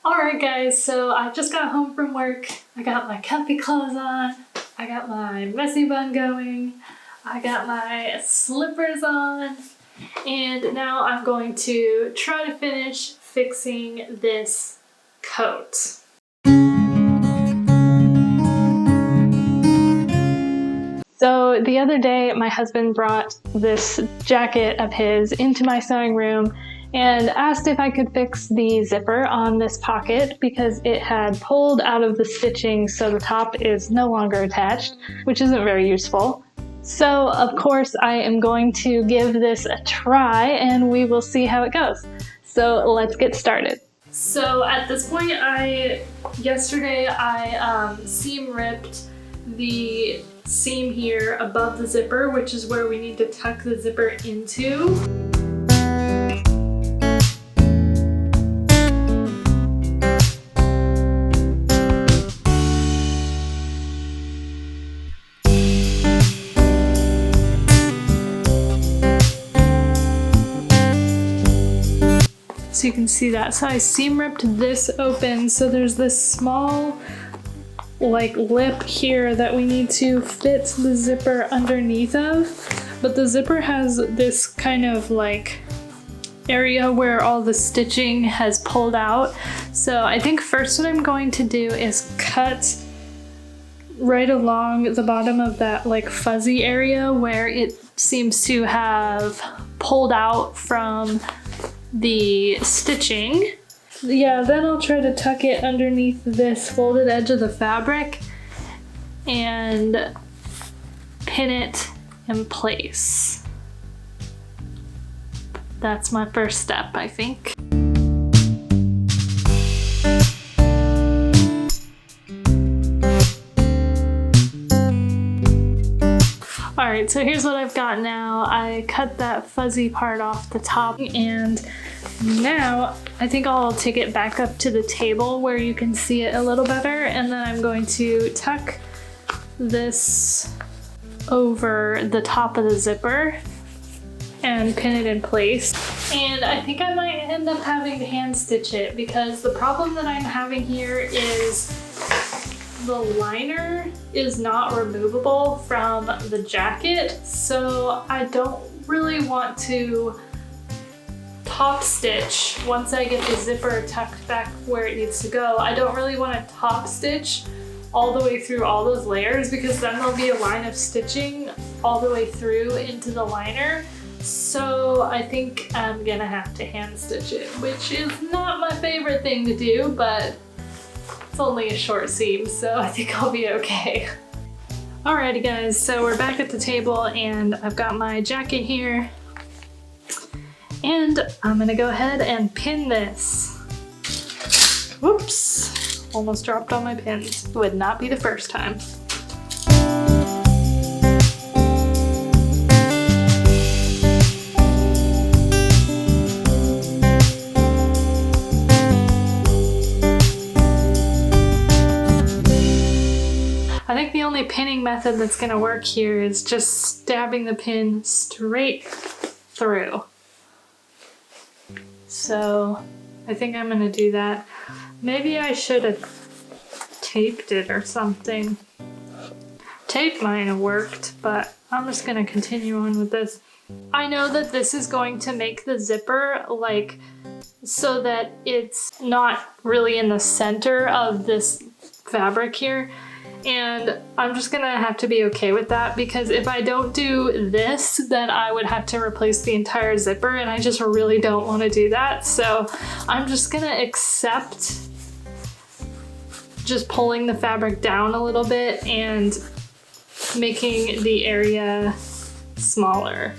Alright guys, so I just got home from work. I got my comfy clothes on. I got my messy bun going. I got my slippers on. And now I'm going to try to finish fixing this coat. So the other day, my husband brought this jacket of his into my sewing room and asked if I could fix the zipper on this pocket because it had pulled out of the stitching, so the top is no longer attached, which isn't very useful. So of course I am going to give this a try and we will see how it goes. So let's get started. So at this point, yesterday I seam ripped the seam here above the zipper, which is where we need to tuck the zipper into. So you can see that. So I seam ripped this open, so there's this small lip here that we need to fit the zipper underneath of, but the zipper has this kind of area where all the stitching has pulled out. So I think first what I'm going to do is cut right along the bottom of that fuzzy area where it seems to have pulled out from the stitching. Yeah, then I'll try to tuck it underneath this folded edge of the fabric and pin it in place. That's my first step, I think. Alright, so here's what I've got now. I cut that fuzzy part off the top, and now I think I'll take it back up to the table where you can see it a little better, and then I'm going to tuck this over the top of the zipper and pin it in place. And I think I might end up having to hand stitch it because the problem that I'm having here is the liner is not removable from the jacket, so I don't really want to top stitch once I get the zipper tucked back where it needs to go. I don't really want to top stitch all the way through all those layers because then there'll be a line of stitching all the way through into the liner. So I think I'm gonna have to hand stitch it, which is not my favorite thing to do, but it's only a short seam, so I think I'll be okay. Alrighty guys, so we're back at the table and I've got my jacket here. And I'm gonna go ahead and pin this. Whoops, almost dropped all my pins. Would not be the first time. I think the only pinning method that's gonna work here is just stabbing the pin straight through. So I think I'm gonna do that. Maybe I should have taped it or something. Tape might have worked, but I'm just gonna continue on with this. I know that this is going to make the zipper so that it's not really in the center of this fabric here. And I'm just gonna have to be okay with that because if I don't do this, then I would have to replace the entire zipper and I just really don't want to do that. So I'm just gonna accept just pulling the fabric down a little bit and making the area smaller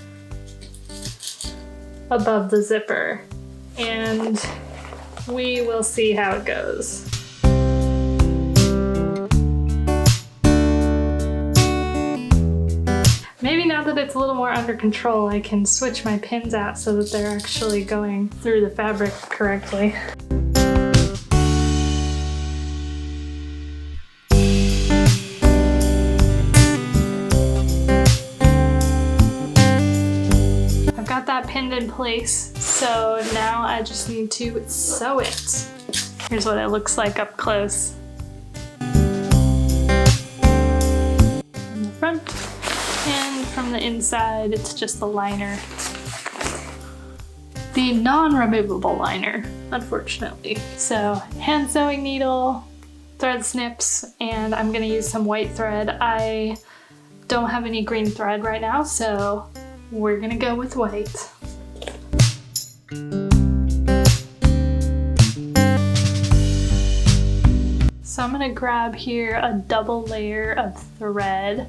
above the zipper. And we will see how it goes. Maybe now that it's a little more under control, I can switch my pins out so that they're actually going through the fabric correctly. I've got that pinned in place, so now I just need to sew it. Here's what it looks like up close. From the front, and from the inside, it's just the liner. The non-removable liner, unfortunately. So, hand sewing needle, thread snips, and I'm gonna use some white thread. I don't have any green thread right now, so we're gonna go with white. So I'm gonna grab here a double layer of thread.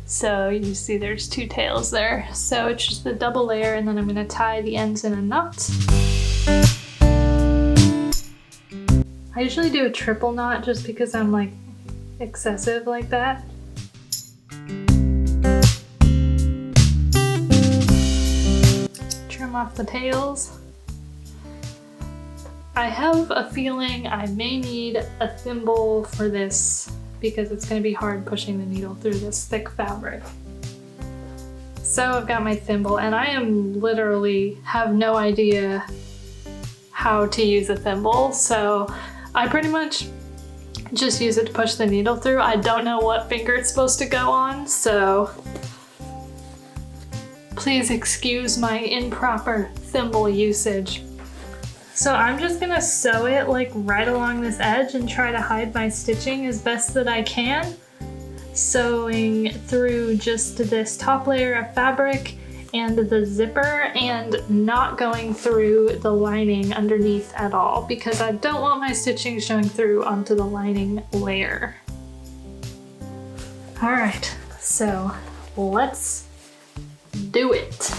So you see there's two tails there. So it's just a double layer, and then I'm gonna tie the ends in a knot. I usually do a triple knot just because I'm like excessive like that. Trim off the tails. I have a feeling I may need a thimble for this because it's going to be hard pushing the needle through this thick fabric. So I've got my thimble, and I am literally have no idea how to use a thimble, so I pretty much just use it to push the needle through. I don't know what finger it's supposed to go on, so please excuse my improper thimble usage. So I'm just gonna sew it like right along this edge and try to hide my stitching as best that I can. Sewing through just this top layer of fabric and the zipper, and not going through the lining underneath at all because I don't want my stitching showing through onto the lining layer. All right, so let's do it.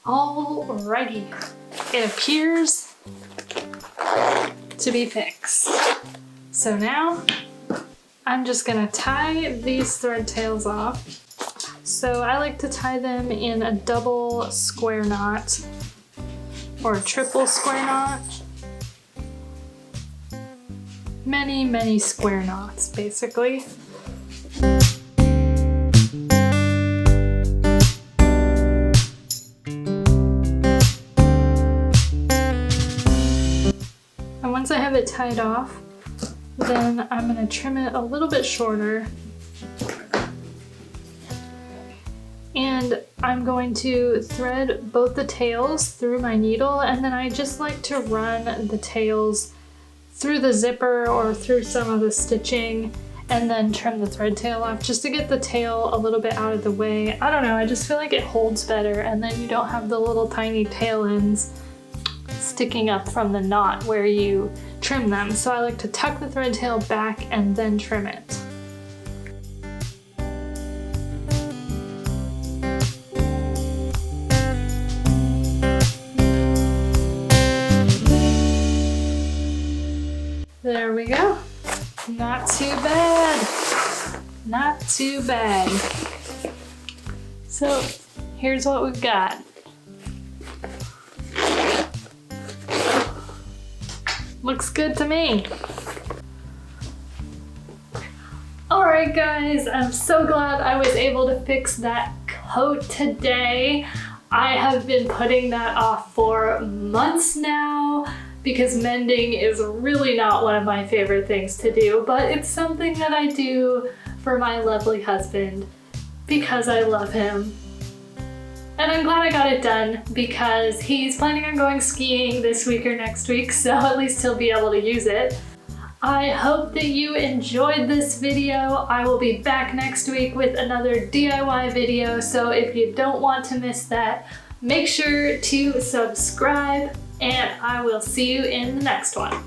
Alrighty, it appears to be fixed. So now I'm just gonna tie these thread tails off. So I like to tie them in a double square knot or a triple square knot. Many square knots, basically. Once I have it tied off, then I'm going to trim it a little bit shorter, and I'm going to thread both the tails through my needle, and then I just like to run the tails through the zipper or through some of the stitching, and then trim the thread tail off just to get the tail a little bit out of the way. I don't know, I just feel like it holds better, and then you don't have the little tiny tail ends sticking up from the knot where you trim them. So I like to tuck the thread tail back and then trim it. There we go. Not too bad. Not too bad. So here's what we've got. Looks good to me. Alright guys, I'm so glad I was able to fix that coat today. I have been putting that off for months now because mending is really not one of my favorite things to do, but it's something that I do for my lovely husband because I love him. And I'm glad I got it done because he's planning on going skiing this week or next week, so at least he'll be able to use it. I hope that you enjoyed this video. I will be back next week with another DIY video, so if you don't want to miss that, make sure to subscribe, and I will see you in the next one.